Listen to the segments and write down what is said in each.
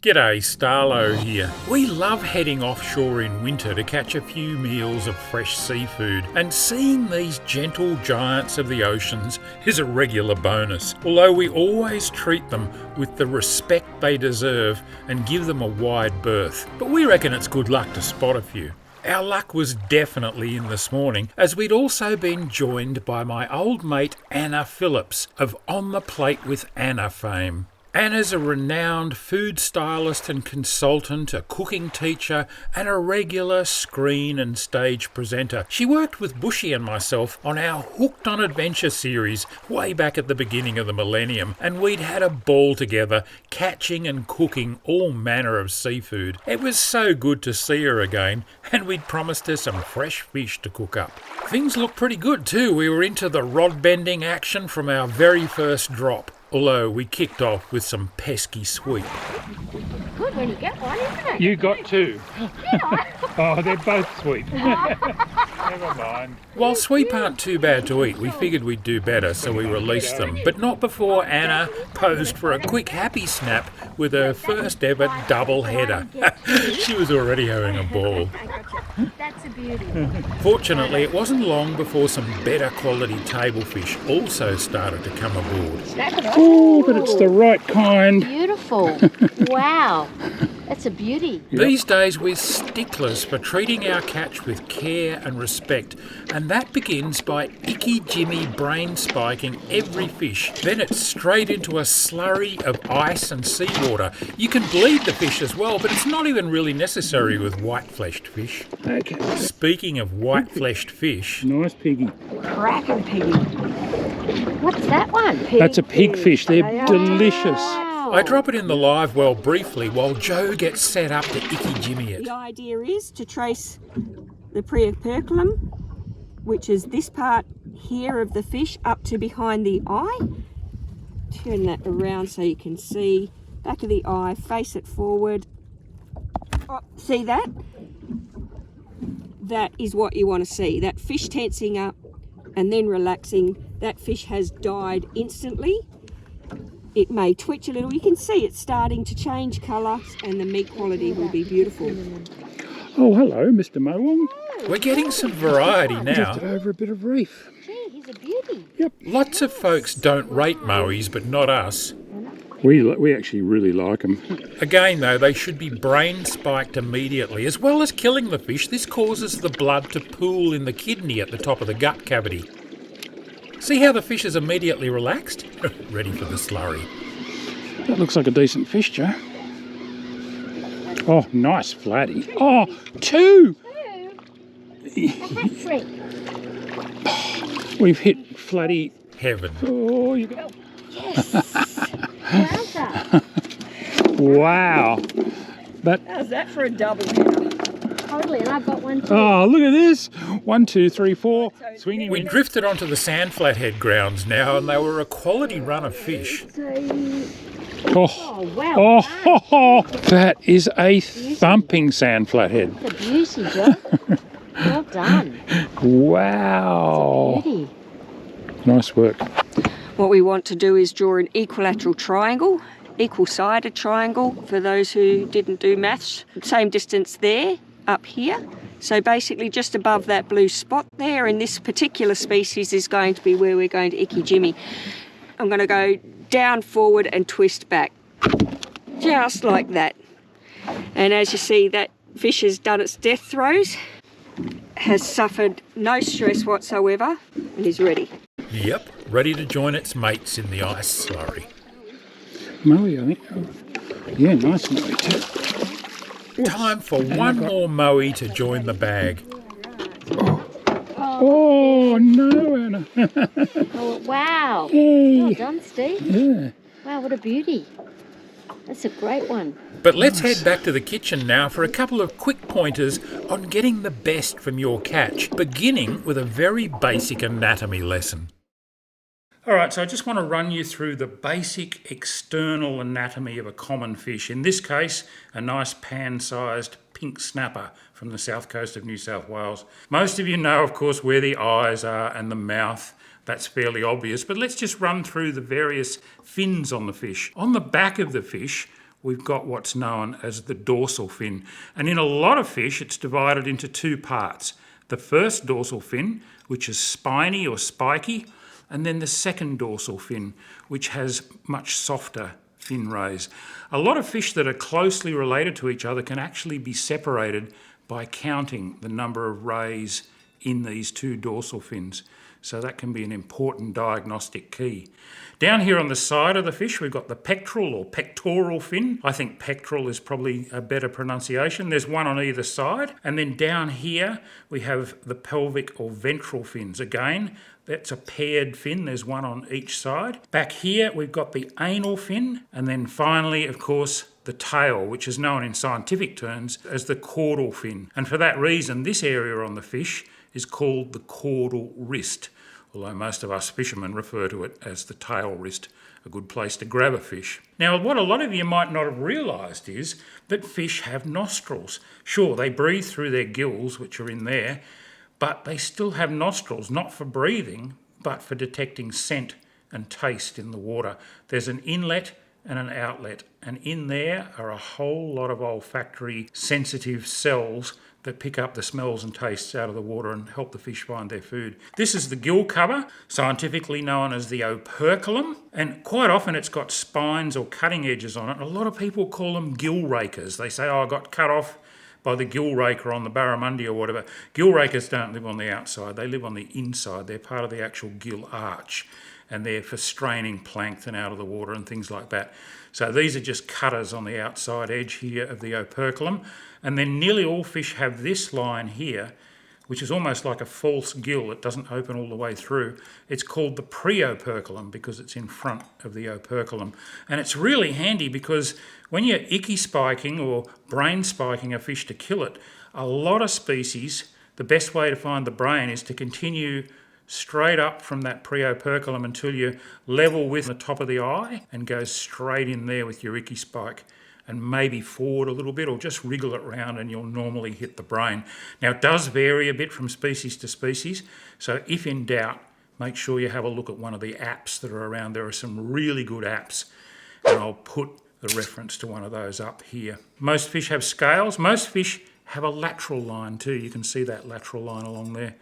G'day, Starlo here. We love heading offshore in winter to catch a few meals of fresh seafood, and seeing these gentle giants of the oceans is a regular bonus, although we always treat them with the respect they deserve and give them a wide berth. But we reckon it's good luck to spot a few. Our luck was definitely in this morning, as we'd also been joined by my old mate Anna Phillips of On the Plate with Anna fame. Anna's a renowned food stylist and consultant, a cooking teacher, and a regular screen and stage presenter. She worked with Bushy and myself on our Hooked on Adventure series way back at the beginning of the millennium, and we'd had a ball together, catching and cooking all manner of seafood. It was so good to see her again, and we'd promised her some fresh fish to cook up. Things looked pretty good too. We were into the rod-bending action from our very first drop, although we kicked off with some pesky sweep. Good when you get one, isn't it? You got two. Yeah. Oh, they're both sweet. Never mind. While sweep aren't too bad to eat, we figured we'd do better, so we released them. But not before Anna posed for a quick happy snap with her first ever double header. She was already having a ball. That's a beauty. Fortunately, it wasn't long before some better quality table fish also started to come aboard. Oh, but it's the right kind. Beautiful. Wow. That's a beauty. These days we're sticklers for treating our catch with care and respect, and that begins by Iki Jime brain spiking every fish. Then it's straight into a slurry of ice and seawater. You can bleed the fish as well, but it's not even really necessary with white-fleshed fish. Okay. Speaking of white-fleshed fish, Nice piggy. Cracking piggy. What's that one? That's a pigfish. They're delicious. I drop it in the live well briefly while Joe gets set up to Iki Jime it. The idea is to trace the preoperculum, which is this part here of the fish, up to behind the eye. Turn that around so you can see back of the eye, face it forward. Oh, see that? That is what you want to see. That fish tensing up and then relaxing. That fish has died instantly. It may twitch a little. You can see it's starting to change colour, and the meat quality will be beautiful. Oh, hello, Mr. Mowong. We're getting some variety now. Drifted over a bit of reef. Gee, he's a beauty. Lots of folks don't rate mowies, but not us. We actually really like them. Again, though, they should be brain spiked immediately. As well as killing the fish, this causes the blood to pool in the kidney at the top of the gut cavity. See how the fish is immediately relaxed? Ready for the slurry. That looks like a decent fish, Joe. Oh, nice flatty. Oh, two! Hat-trick. We've hit flatty. Heaven. Oh, you got... Yes. Wowza. Wow. How's that for a double header? Totally, and I've got one too. Oh, look at this. 1, 2, 3, 4. Swinging. We drifted onto the sand flathead grounds now, and they were a quality run of fish. Oh, wow. Oh, that is a thumping sand flathead. That's a beauty, Joe. Well done. Wow. Beauty. Nice work. What we want to do is draw an equilateral triangle, equal-sided triangle for those who didn't do maths. Same distance there, up here. So basically just above that blue spot there, in this particular species is going to be where we're going to Iki Jime. I'm going to go down, forward and twist back. Just like that. And as you see, that fish has done its death throes, has suffered no stress whatsoever and is ready. Yep, ready to join its mates in the ice slurry. Moe, I think. Yeah, nice moe too. Time for one more moe to join the bag. Oh, no, Anna. Oh, wow. Hey. Well done, Steve. Yeah. Wow, what a beauty. That's a great one. But let's head back to the kitchen now for a couple of quick pointers on getting the best from your catch, beginning with a very basic anatomy lesson. All right, so I just want to run you through the basic external anatomy of a common fish. In this case, a nice pan-sized pink snapper from the south coast of New South Wales. Most of you know, of course, where the eyes are and the mouth. That's fairly obvious, but let's just run through the various fins on the fish. On the back of the fish, we've got what's known as the dorsal fin. And in a lot of fish, it's divided into two parts. The first dorsal fin, which is spiny or spiky, and then the second dorsal fin, which has much softer fin rays. A lot of fish that are closely related to each other can actually be separated by counting the number of rays in these two dorsal fins. So that can be an important diagnostic key. Down here on the side of the fish, we've got the pectoral or pectoral fin. I think pectoral is probably a better pronunciation. There's one on either side. And then down here, we have the pelvic or ventral fins. Again, that's a paired fin. There's one on each side. Back here, we've got the anal fin. And then finally, of course, the tail, which is known in scientific terms as the caudal fin. And for that reason, this area on the fish is called the caudal wrist, although most of us fishermen refer to it as the tail wrist, a good place to grab a fish. Now, what a lot of you might not have realised is that fish have nostrils. Sure, they breathe through their gills, which are in there, but they still have nostrils, not for breathing, but for detecting scent and taste in the water. There's an inlet and an outlet, and in there are a whole lot of olfactory sensitive cells that pick up the smells and tastes out of the water and help the fish find their food. This is the gill cover, scientifically known as the operculum, and quite often it's got spines or cutting edges on it. A lot of people call them gill rakers. They say, oh, I got cut off by the gill raker on the barramundi or whatever. Gill rakers don't live on the outside, they live on the inside. They're part of the actual gill arch, and they're for straining plankton out of the water and things like that. So these are just cutters on the outside edge here of the operculum. And then nearly all fish have this line here, which is almost like a false gill. It doesn't open all the way through. It's called the preoperculum because it's in front of the operculum. And it's really handy because when you're icky spiking or brain spiking a fish to kill it, a lot of species, the best way to find the brain is to continue straight up from that preoperculum until you're level with the top of the eye and go straight in there with your icky spike and maybe forward a little bit or just wriggle it round and you'll normally hit the brain. Now it does vary a bit from species to species, so if in doubt, make sure you have a look at one of the apps that are around. There are some really good apps and I'll put the reference to one of those up here. Most fish have scales. Most fish have a lateral line too. You can see that lateral line along there.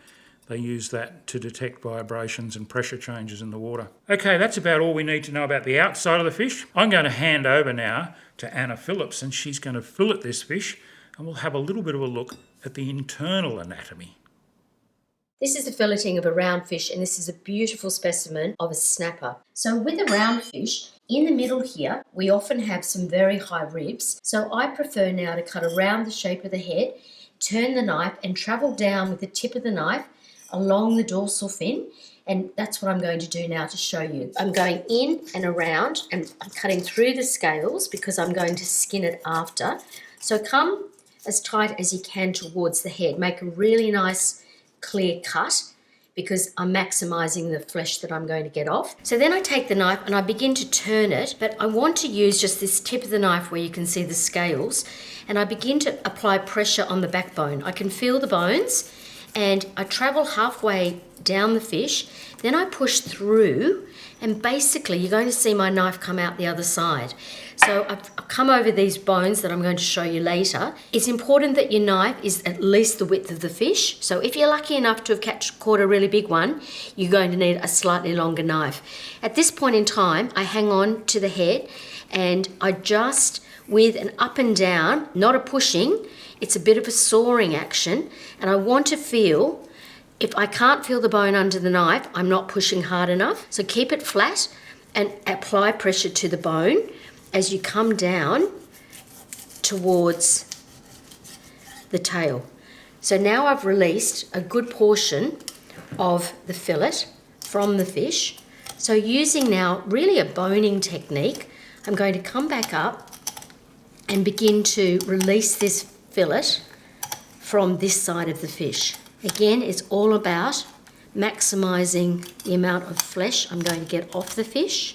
They use that to detect vibrations and pressure changes in the water. Okay, that's about all we need to know about the outside of the fish. I'm going to hand over now to Anna Phillips, and she's going to fillet this fish, and we'll have a little bit of a look at the internal anatomy. This is the filleting of a round fish, and this is a beautiful specimen of a snapper. So with a round fish, in the middle here, we often have some very high ribs. So I prefer now to cut around the shape of the head, turn the knife and travel down with the tip of the knife along the dorsal fin, and that's what I'm going to do now to show you. I'm going in and around and I'm cutting through the scales because I'm going to skin it after. So come as tight as you can towards the head. Make a really nice clear cut because I'm maximising the flesh that I'm going to get off. So then I take the knife and I begin to turn it, but I want to use just this tip of the knife where you can see the scales, and I begin to apply pressure on the backbone. I can feel the bones, and I travel halfway down the fish, then I push through, and basically you're going to see my knife come out the other side. So I've come over these bones that I'm going to show you later. It's important that your knife is at least the width of the fish. So if you're lucky enough to have caught a really big one, you're going to need a slightly longer knife. At this point in time, I hang on to the head and I just, with an up and down, not a pushing, it's a bit of a sawing action, and I want to feel, if I can't feel the bone under the knife, I'm not pushing hard enough. So keep it flat and apply pressure to the bone as you come down towards the tail. So now I've released a good portion of the fillet from the fish. So using now really a boning technique, I'm going to come back up and begin to release this fillet from this side of the fish. Again, it's all about maximising the amount of flesh I'm going to get off the fish.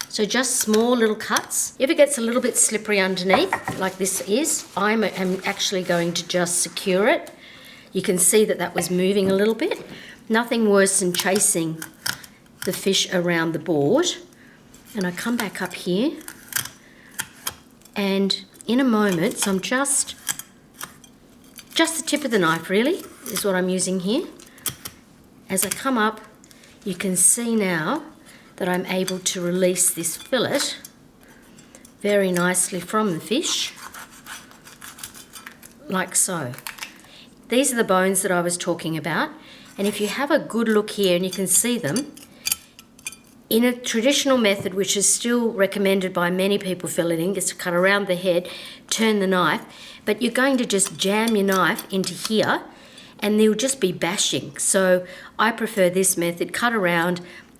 So just small little cuts. If it gets a little bit slippery underneath, like this is, I'm actually going to just secure it. You can see that that was moving a little bit. Nothing worse than chasing the fish around the board. And I come back up here And in a moment, so I'm just the tip of the knife really is what I'm using here. As I come up, you can see now that I'm able to release this fillet very nicely from the fish, like so. These are the bones that I was talking about, and if you have a good look here and you can see them, in a traditional method which is still recommended by many people filleting, is to cut around the head, turn the knife, but you're going to just jam your knife into here and they'll just be bashing. So I prefer this method, cut around,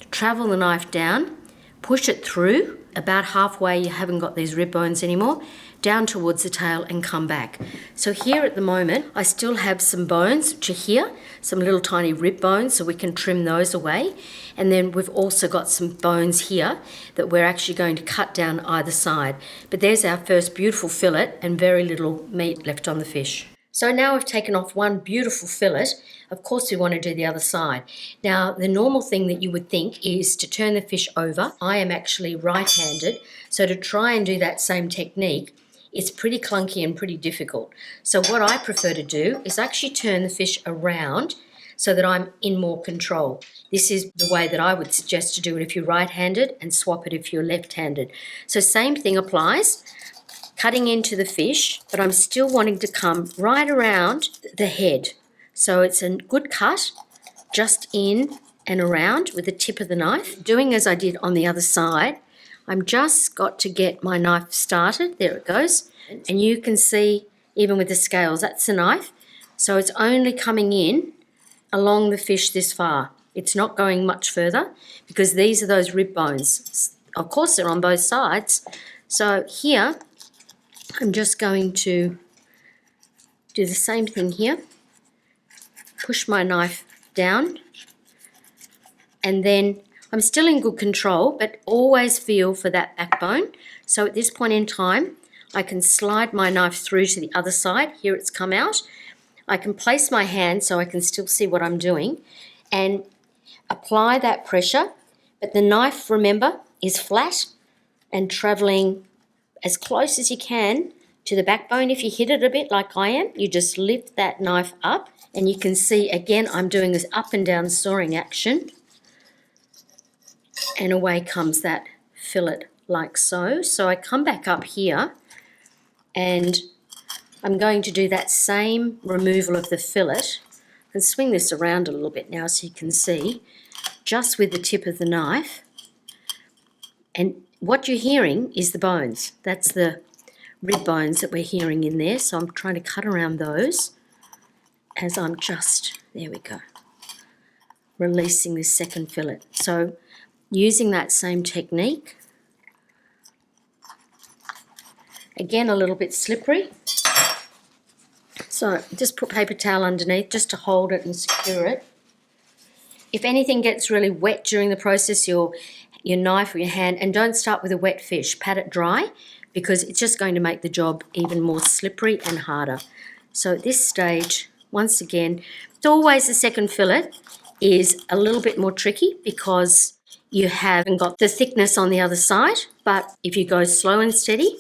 travel the knife down, push it through, about halfway you haven't got these rib bones anymore, down towards the tail and come back. So here at the moment, I still have some bones which are here, some little tiny rib bones, so we can trim those away. And then we've also got some bones here that we're actually going to cut down either side. But there's our first beautiful fillet and very little meat left on the fish. So now we've taken off one beautiful fillet. Of course we want to do the other side. Now the normal thing that you would think is to turn the fish over. I am actually right-handed, so to try and do that same technique, it's pretty clunky and pretty difficult. So what I prefer to do is actually turn the fish around so that I'm in more control. This is the way that I would suggest to do it if you're right-handed, and swap it if you're left-handed. So same thing applies. Cutting into the fish, but I'm still wanting to come right around the head. So it's a good cut, just in and around with the tip of the knife. Doing as I did on the other side, I'm just got to get my knife started. There it goes. And you can see, even with the scales, that's the knife. So it's only coming in along the fish this far. It's not going much further because these are those rib bones. Of course, they're on both sides. So here, I'm just going to do the same thing here. Push my knife down, and then I'm still in good control, but always feel for that backbone. So at this point in time, I can slide my knife through to the other side. Here it's come out. I can place my hand so I can still see what I'm doing and apply that pressure. But the knife, remember, is flat and traveling as close as you can to the backbone. If you hit it a bit like I am, you just lift that knife up, and you can see again I'm doing this up and down sawing action, and away comes that fillet like so. So I come back up here and I'm going to do that same removal of the fillet and swing this around a little bit now so you can see, just with the tip of the knife. And what you're hearing is the bones. That's the rib bones that we're hearing in there. So I'm trying to cut around those as I'm just, there we go, releasing this second fillet. So using that same technique, again a little bit slippery. So just put paper towel underneath just to hold it and secure it. If anything gets really wet during the process, your knife or your hand, and don't start with a wet fish, pat it dry, because it's just going to make the job even more slippery and harder. So at this stage, once again, it's always the second fillet is a little bit more tricky because you haven't got the thickness on the other side, but if you go slow and steady,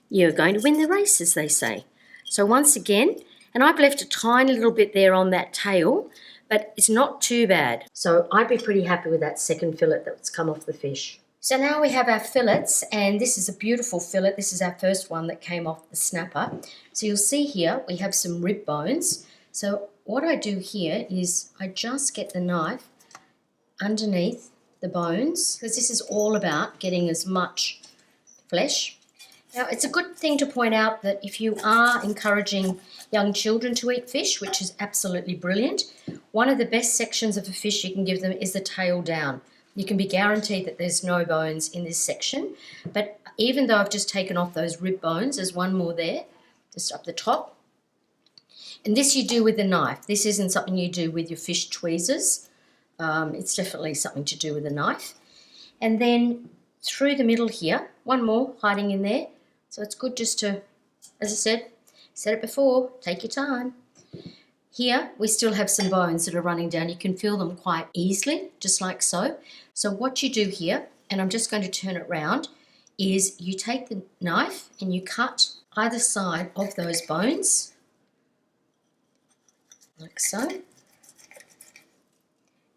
you're going to win the race, as they say. So once again, and I've left a tiny little bit there on that tail, but it's not too bad. So I'd be pretty happy with that second fillet that's come off the fish. So now we have our fillets, and this is a beautiful fillet. This is our first one that came off the snapper. So you'll see here we have some rib bones. So what I do here is I just get the knife underneath the bones, because this is all about getting as much flesh. Now it's a good thing to point out that if you are encouraging young children to eat fish, which is absolutely brilliant, one of the best sections of a fish you can give them is the tail down. You can be guaranteed that there's no bones in this section, but even though I've just taken off those rib bones, there's one more there, just up the top. And this you do with a knife. This isn't something you do with your fish tweezers. It's definitely something to do with a knife. And then through the middle here, one more hiding in there. So it's good just to, as I said it before, take your time. Here we still have some bones that are running down. You can feel them quite easily, just like so. So what you do here, and I'm just going to turn it round, is you take the knife and you cut either side of those bones, like so.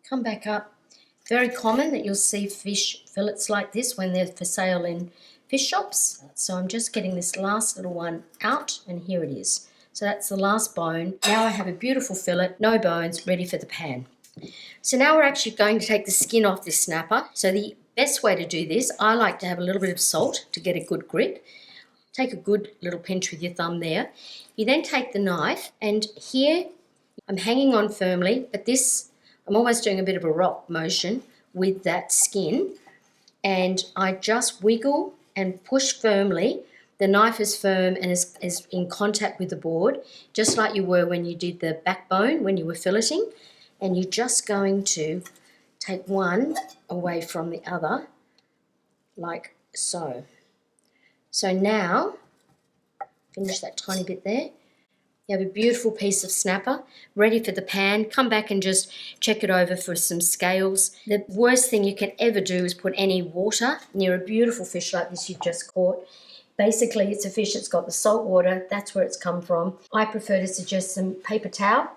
Come back up. Very common that you'll see fish fillets like this when they're for sale in fish shops. So I'm just getting this last little one out, and here it is. So that's the last bone. Now I have a beautiful fillet, no bones, ready for the pan. So now we're actually going to take the skin off this snapper. So the best way to do this, I like to have a little bit of salt to get a good grip. Take a good little pinch with your thumb there. You then take the knife, and here I'm hanging on firmly, but this, I'm almost doing a bit of a rock motion with that skin, and I just wiggle and push firmly. The knife is firm and is in contact with the board, just like you were when you did the backbone, when you were filleting. And you're just going to take one away from the other, like so. So now, finish that tiny bit there. You have a beautiful piece of snapper ready for the pan. Come back and just check it over for some scales. The worst thing you can ever do is put any water near a beautiful fish like this you've just caught. Basically, it's a fish that's got the salt water. That's where it's come from. I prefer to suggest some paper towel,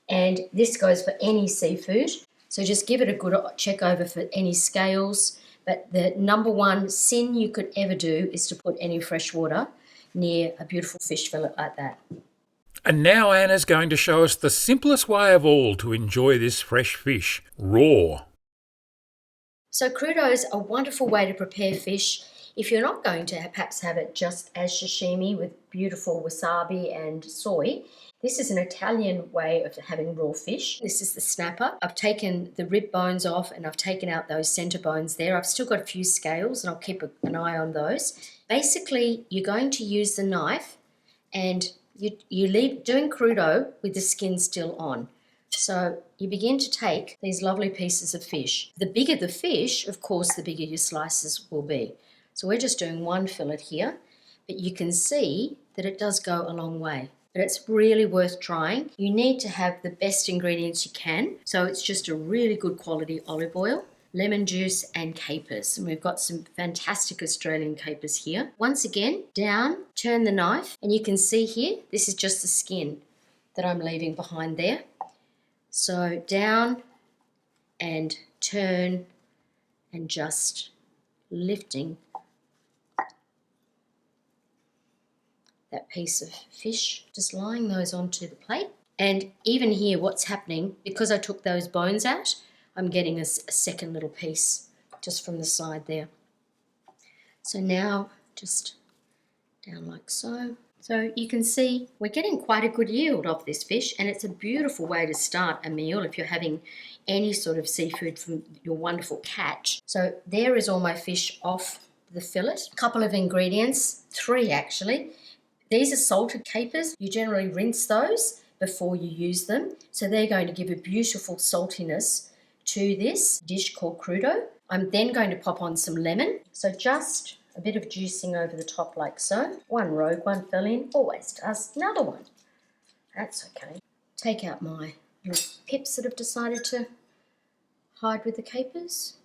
and this goes for any seafood. So just give it a good check over for any scales. But the number one sin you could ever do is to put any fresh water near a beautiful fish fillet like that. And now Anna's going to show us the simplest way of all to enjoy this fresh fish, raw. So crudo is a wonderful way to prepare fish. If you're not going to perhaps have it just as sashimi with beautiful wasabi and soy, this is an Italian way of having raw fish. This is the snapper. I've taken the rib bones off and I've taken out those centre bones there. I've still got a few scales and I'll keep an eye on those. Basically, you're going to use the knife and you leave doing crudo with the skin still on. So you begin to take these lovely pieces of fish. The bigger the fish, of course, the bigger your slices will be. So we're just doing one fillet here, but you can see that it does go a long way. But it's really worth trying. You need to have the best ingredients you can. So it's just a really good quality olive oil, lemon juice and capers. And we've got some fantastic Australian capers here. Once again, down, turn the knife, and you can see here, this is just the skin that I'm leaving behind there. So down and turn and just lifting that piece of fish, just lying those onto the plate. And even here, what's happening, because I took those bones out, I'm getting a second little piece just from the side there. So now just down like so. So you can see we're getting quite a good yield off this fish, and it's a beautiful way to start a meal if you're having any sort of seafood from your wonderful catch. So there is all my fish off the fillet. A couple of ingredients, 3 actually. These are salted capers. You generally rinse those before you use them. So they're going to give a beautiful saltiness to this dish called crudo. I'm then going to pop on some lemon. So just a bit of juicing over the top like so. One rogue one fell in, always does. Another one. That's okay. Take out my little pips that have decided to hide with the capers.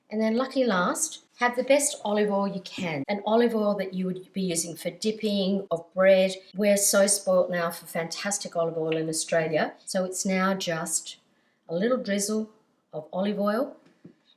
And then lucky last, have the best olive oil you can. An olive oil that you would be using for dipping of bread. We're so spoilt now for fantastic olive oil in Australia. So it's now just a little drizzle of olive oil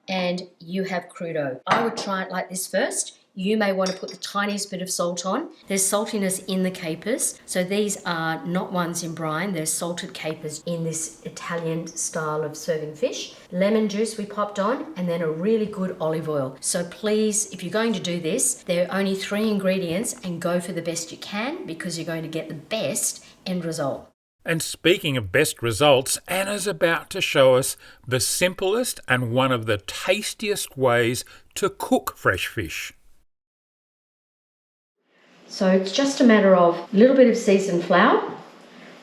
and you have crudo. I would try it like this first. You may want to put the tiniest bit of salt on. There's saltiness in the capers. So these are not ones in brine. They're salted capers in this Italian style of serving fish. Lemon juice we popped on, and then a really good olive oil. So please, if you're going to do this, there are only 3 ingredients and go for the best you can because you're going to get the best end result. And speaking of best results, Anna's about to show us the simplest and one of the tastiest ways to cook fresh fish. So it's just a matter of a little bit of seasoned flour,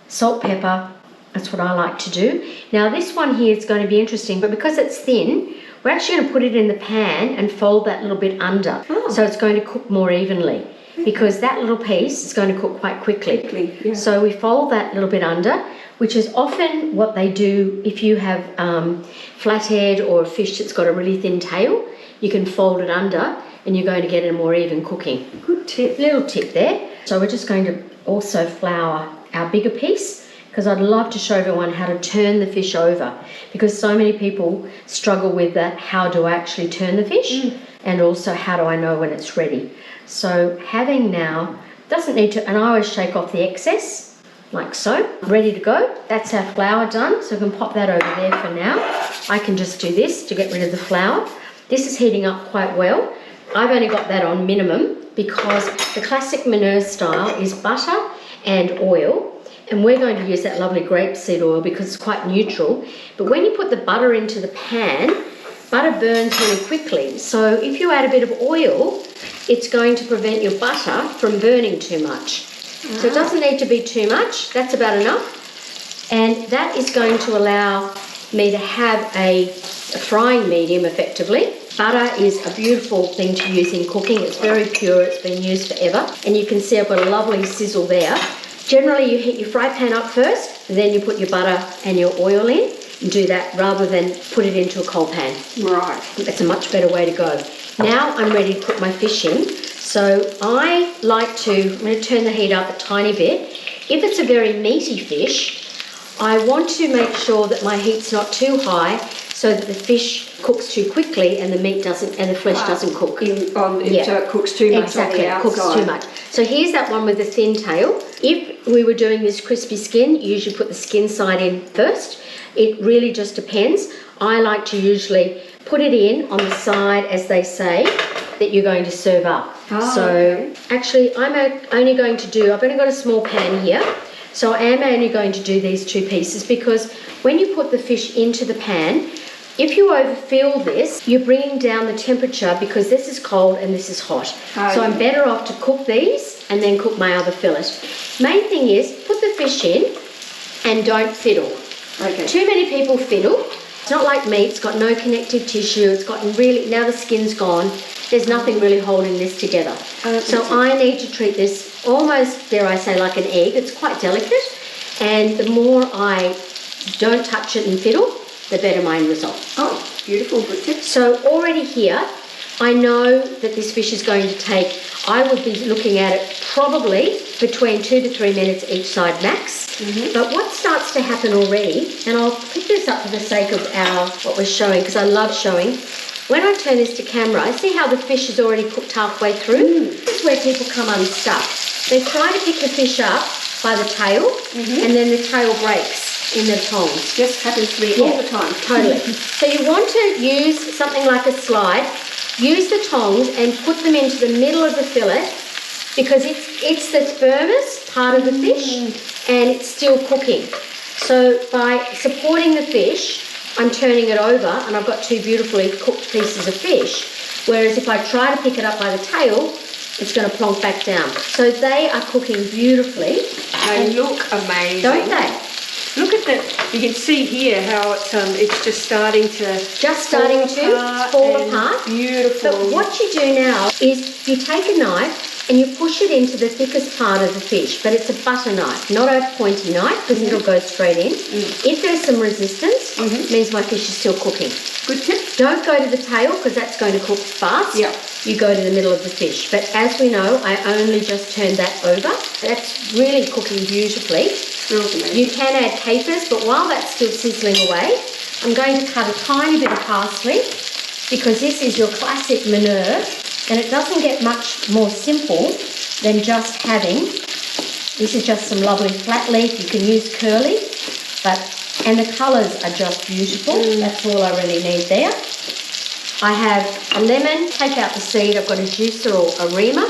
salt, pepper. That's what I like to do. Now this one here is going to be interesting, but because it's thin, we're actually going to put it in the pan and fold that little bit under. Oh. So it's going to cook more evenly because that little piece is going to cook quite quickly. Yeah. So we fold that little bit under, which is often what they do if you have flathead or a fish that's got a really thin tail. You can fold it under and you're going to get a more even cooking. Good tip. Little tip there. So we're just going to also flour our bigger piece, because I'd love to show everyone how to turn the fish over, because so many people struggle with that, how do I actually turn the fish, and also how do I know when it's ready. So having now, doesn't need to, and I always shake off the excess, like so. Ready to go. That's our flour done, so we can pop that over there for now. I can just do this to get rid of the flour. This is heating up quite well. I've only got that on minimum because the classic Meuniere style is butter and oil, and we're going to use that lovely grapeseed oil because it's quite neutral. But when you put the butter into the pan, butter burns really quickly. So if you add a bit of oil, it's going to prevent your butter from burning too much. So it doesn't need to be too much. That's about enough. And that is going to allow me to have a frying medium effectively. Butter is a beautiful thing to use in cooking. It's very pure. It's been used forever. And you can see I've got a lovely sizzle there. Generally, you heat your fry pan up first, then you put your butter and your oil in, and do that rather than put it into a cold pan. Right. That's a much better way to go. Now I'm ready to put my fish in. So I like to, I'm going to turn the heat up a tiny bit. If it's a very meaty fish, I want to make sure that my heat's not too high so that the fish cooks too quickly and the meat doesn't, and the flesh doesn't cook. So it cooks too much. Exactly, on the it cooks outside. too much. So here's that one with the thin tail. If we were doing this crispy skin, you usually put the skin side in first. It really just depends. I like to usually put it in on the side, as they say, that you're going to serve up. Actually, I'm only going to do, I've only got a small pan here, so I am only going to do these two pieces, because when you put the fish into the pan, if you overfill this, you're bringing down the temperature, because this is cold and this is hot. So I'm better off to cook these and then cook my other fillet. Main thing is, put the fish in and don't fiddle. Okay. Too many people fiddle. It's not like meat, it's got no connective tissue, it's got really, now the skin's gone, there's nothing really holding this together. So I need to treat this almost, dare I say, like an egg. It's quite delicate, and the more I don't touch it and fiddle, the better my end result. Oh, beautiful, good tip. So already here, I know that this fish is going to take, I would be looking at it probably between 2 to 3 minutes each side max. But what starts to happen already, and I'll pick this up for the sake of what we're showing, because I love showing. When I turn this to camera, see how the fish is already cooked halfway through? This is where people come unstuck. They try to pick the fish up by the tail, and then the tail breaks in the tongs. Just happens to me all the time. Totally. So you want to use something like a slide, use the tongs and put them into the middle of the fillet, because it's the firmest part of the fish and it's still cooking. So by supporting the fish, I'm turning it over and I've got two beautifully cooked pieces of fish. Whereas if I try to pick it up by the tail, it's going to plonk back down. So they are cooking beautifully. They look amazing. Don't they? Look at that. You can see here how it's just starting to fall apart. Beautiful. But what you do now is you take a knife and you push it into the thickest part of the fish, but it's a butter knife, not a pointy knife, because it'll go straight in. If there's some resistance, it means my fish is still cooking. Good tip. Don't go to the tail, because that's going to cook fast. Yeah. You go to the middle of the fish. But as we know, I only just turned that over. That's really cooking beautifully. Smells amazing. You can add capers, but while that's still sizzling away, I'm going to cut a tiny bit of parsley, because this is your classic Meuniere, and it doesn't get much more simple than just having, this is just some lovely flat leaf. You can use curly, and the colours are just beautiful. That's all I really need there. I have a lemon, take out the seed. I've got a juicer or a reamer.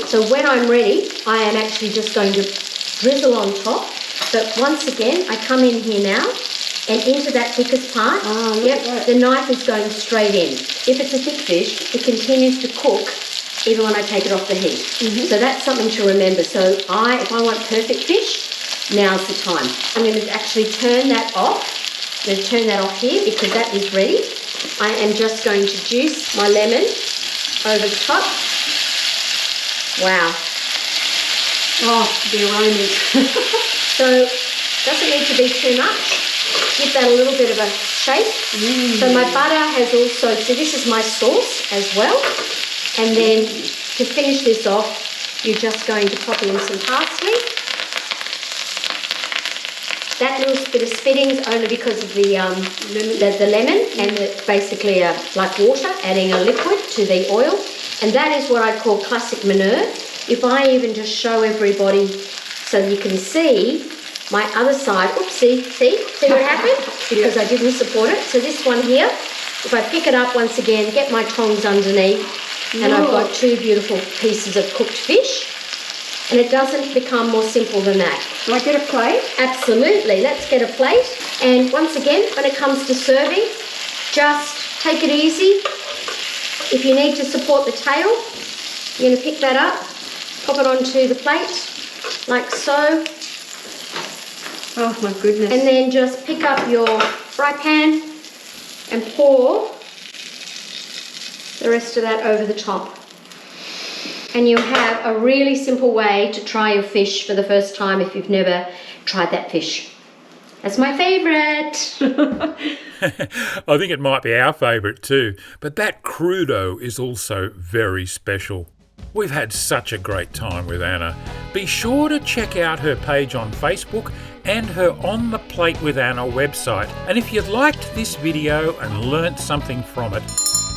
So when I'm ready, I am actually just going to drizzle on top. But once again, I come in here now and into that thickest part. The knife is going straight in. If it's a thick fish, it continues to cook even when I take it off the heat. So that's something to remember. So if I want perfect fish, now's the time. I'm going to actually turn that off. I'm going to turn that off here because that is ready. I am just going to juice my lemon over the top. Wow. Oh, the aromas. So doesn't need to be too much. Give that a little bit of a shake. So my butter has also, so this is my sauce as well. And then to finish this off, you're just going to pop in some parsley. That little bit of spittings only because of the lemon, and it's basically like water, adding a liquid to the oil. And that is what I call classic Meuniere. If I even just show everybody so you can see my other side, oopsie, see what happened? Because I didn't support it. So this one here, if I pick it up once again, get my tongs underneath, and I've got two beautiful pieces of cooked fish. And it doesn't become more simple than that. Do I get a plate? Absolutely. Let's get a plate. And once again, when it comes to serving, just take it easy. If you need to support the tail, you're going to pick that up, pop it onto the plate, like so. Oh my goodness. And then just pick up your fry pan and pour the rest of that over the top. And you'll have a really simple way to try your fish for the first time if you've never tried that fish. That's my favourite. I think it might be our favourite too, but that crudo is also very special. We've had such a great time with Anna. Be sure to check out her page on Facebook and her On the Plate with Anna website. And if you liked this video and learnt something from it,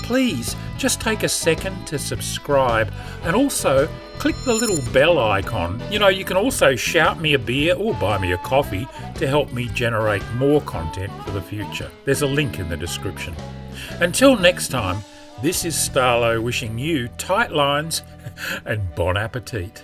please just take a second to subscribe and also click the little bell icon. You know, you can also shout me a beer or buy me a coffee to help me generate more content for the future. There's a link in the description. Until next time, this is Starlo wishing you tight lines and bon appetit.